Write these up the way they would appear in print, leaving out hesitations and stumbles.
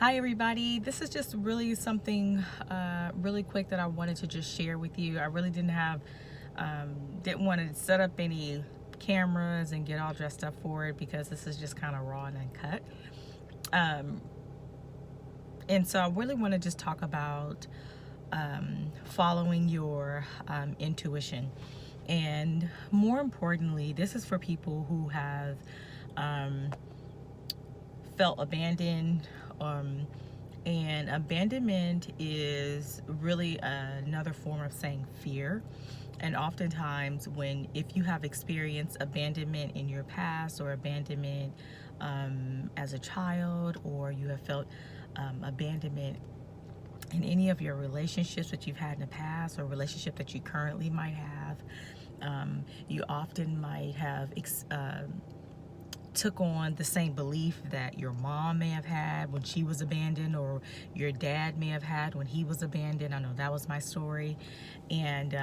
Hi everybody, this is just really something really quick that I wanted to just share with you. I really didn't want to set up any cameras and get all dressed up for it because this is just kind of raw and uncut. Um, and so I really want to just talk about following your intuition. And more importantly, this is for people who have felt abandoned. And abandonment is really another form of saying fear. And oftentimes, if you have experienced abandonment in your past or abandonment as a child, or you have felt abandonment in any of your relationships that you've had in the past or relationship that you currently might have, you often might have took on the same belief that your mom may have had when she was abandoned, or your dad may have had when he was abandoned. I know that was my story. And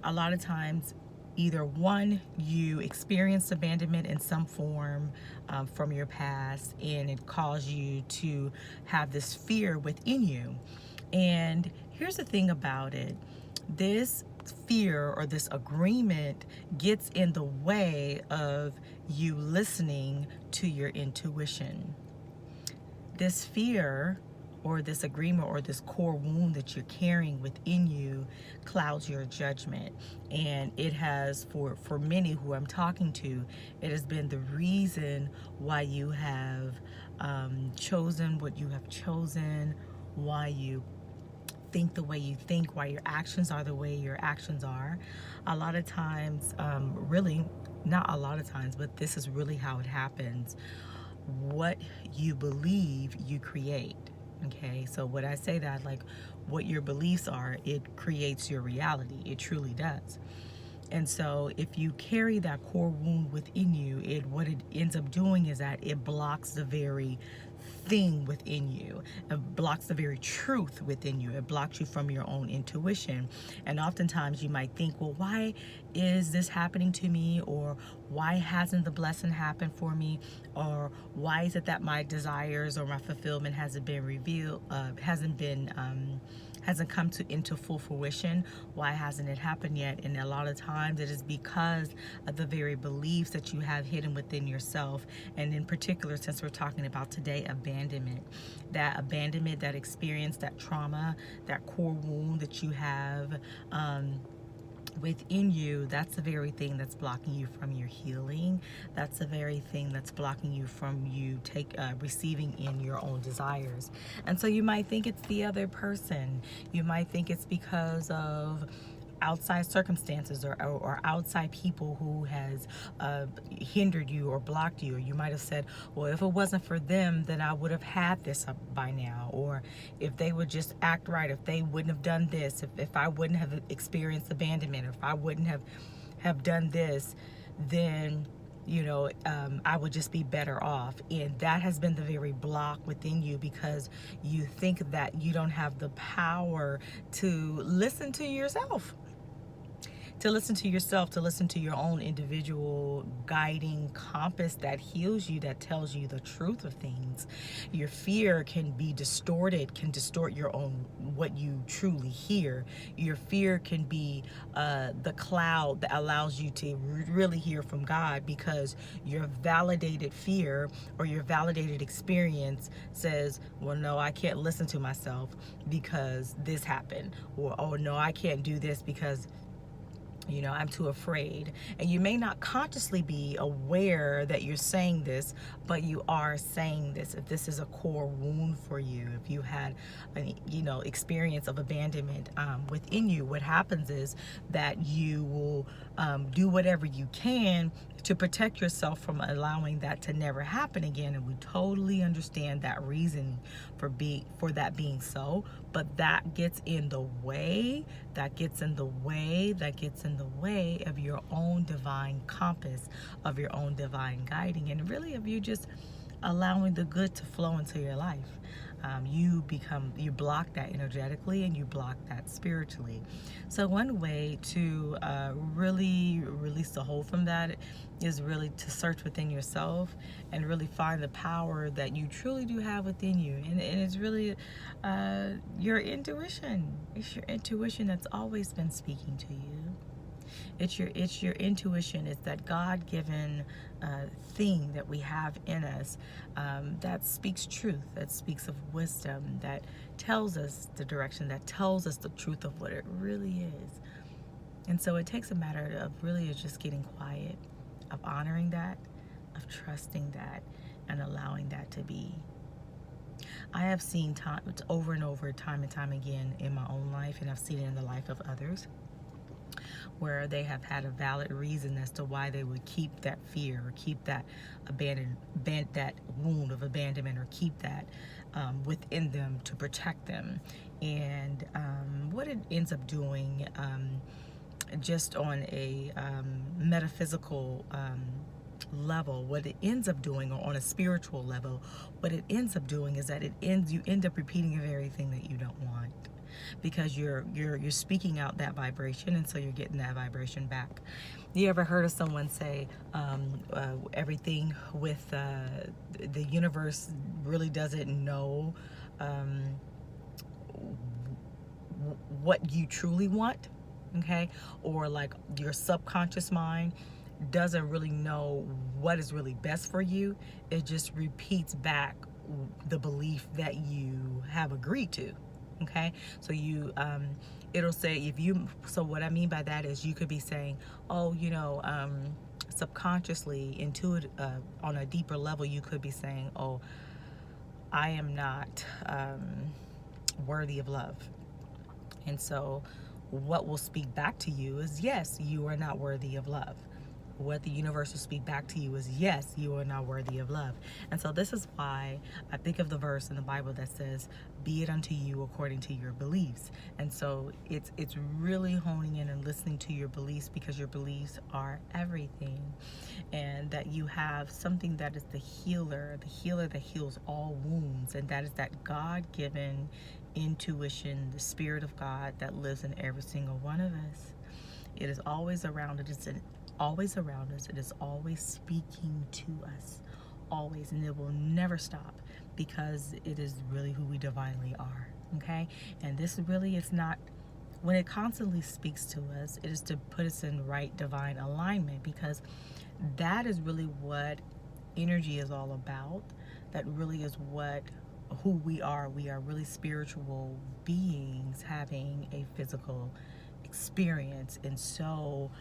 a lot of times, either one, you experienced abandonment in some form from your past, and it caused you to have this fear within you. And here's the thing about it: this fear or this agreement gets in the way of you listening to your intuition. This fear or this agreement or this core wound that you're carrying within you clouds your judgment. And it has, for many who I'm talking to, it has been the reason why you have chosen what you have chosen, why you think the way you think, why your actions are the way your actions are. A lot of times, really, not a lot of times, but this is really how it happens. What you believe, you create. Okay, so when I say that, like, what your beliefs are, it creates your reality. It truly does. And so if you carry that core wound within you, what it ends up doing is that it blocks the very thing within you. It blocks the very truth within you. It blocks you from your own intuition. And oftentimes you might think, well, why is this happening to me? Or why hasn't the blessing happened for me? Or why is it that my desires or my fulfillment hasn't been revealed, hasn't come into full fruition? Why hasn't it happened yet? And a lot of times it is because of the very beliefs that you have hidden within yourself. And in particular, since we're talking about today, abandonment, that experience, that trauma, that core wound that you have within you, that's the very thing that's blocking you from your healing. That's the very thing that's blocking you from receiving in your own desires. And so you might think it's the other person. You might think it's because of outside circumstances or outside people who has hindered you or blocked you. Or you might have said, well, if it wasn't for them, then I would have had this up by now. Or if they would just act right, if they wouldn't have done this, if I wouldn't have experienced abandonment, if I wouldn't have done this, then I would just be better off. And that has been the very block within you, because you think that you don't have the power to listen to yourself. To listen to yourself, to listen to your own individual guiding compass that heals you, that tells you the truth of things. Your fear can be distorted, can distort your own, what you truly hear. Your fear can be the cloud that allows you to really hear from God, because your validated fear or your validated experience says, well, no, I can't listen to myself because this happened. Or, oh, no, I can't do this because I'm too afraid. And you may not consciously be aware that you're saying this, but you are saying this. If this is a core wound for you, if you had an experience of abandonment within you, what happens is that you will do whatever you can to protect yourself from allowing that to never happen again. And we totally understand that reason for that being so, but that gets in the way, of your own divine compass, of your own divine guiding, and really of you just allowing the good to flow into your life. you block that energetically and you block that spiritually. So one way to really release the hold from that is really to search within yourself and really find the power that you truly do have within you. And it's really your intuition. It's your intuition that's always been speaking to you. It's your intuition. It's that God-given thing that we have in us that speaks truth, that speaks of wisdom, that tells us the direction, that tells us the truth of what it really is. And so it takes a matter of really just getting quiet, of honoring that, of trusting that, and allowing that to be. I have seen over and over, time and time again in my own life, and I've seen it in the life of others, where they have had a valid reason as to why they would keep that fear or keep that that wound of abandonment, or keep that within them to protect them. And what it ends up doing, just on a metaphysical level, what it ends up doing, or on a spiritual level, what it ends up doing is that you end up repeating the very thing that you don't want, because you're speaking out that vibration, and so you're getting that vibration back. You ever heard of someone say everything with the universe really doesn't know what you truly want, okay? Or like your subconscious mind doesn't really know what is really best for you. It just repeats back the belief that you have agreed to. Okay, so it'll say, so what I mean by that is, you could be saying, oh, subconsciously, intuitive, on a deeper level, you could be saying, oh, I am not worthy of love. And so what will speak back to you is, yes, you are not worthy of love. What the universe will speak back to you is, yes, you are not worthy of love. And so this is why I think of the verse in the Bible that says, be it unto you according to your beliefs. And so it's really honing in and listening to your beliefs, because your beliefs are everything. And that you have something that is the healer that heals all wounds, and that is that God-given intuition, the Spirit of God that lives in every single one of us. It is always around us. Always around us. It is always speaking to us, always, and it will never stop, because it is really who we divinely are. Okay, and this really is not, when it constantly speaks to us, it is to put us in right divine alignment, because that is really what energy is all about. That really is who we are. We are really spiritual beings having a physical experience. And so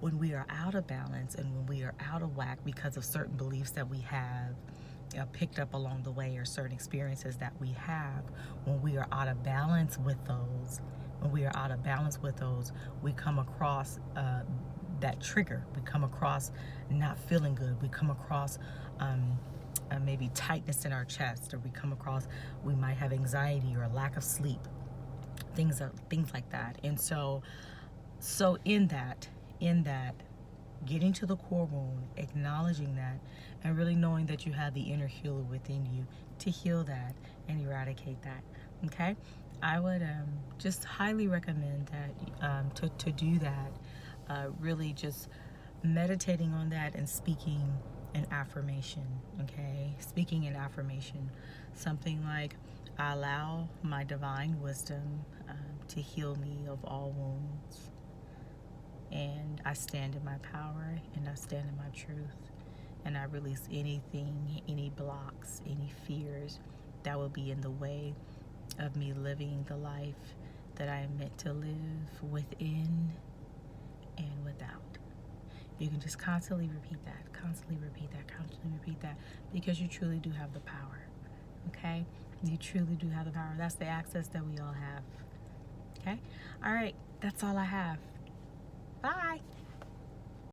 when we are out of balance and when we are out of whack because of certain beliefs that we have picked up along the way, or certain experiences that we have, when we are out of balance with those, we come across that trigger. We come across not feeling good. We come across maybe tightness in our chest, or we might have anxiety or a lack of sleep, things like that. And so in that, getting to the core wound, acknowledging that, and really knowing that you have the inner healer within you to heal that and eradicate that. Okay, I would just highly recommend that to do that. Really just meditating on that and speaking an affirmation. Okay, speaking an affirmation, something like, I allow my divine wisdom to heal me of all wounds. And I stand in my power, and I stand in my truth, and I release anything, any blocks, any fears that will be in the way of me living the life that I am meant to live within and without. You can just constantly repeat that, because you truly do have the power. Okay? You truly do have the power. That's the access that we all have. Okay? All right. That's all I have. Bye.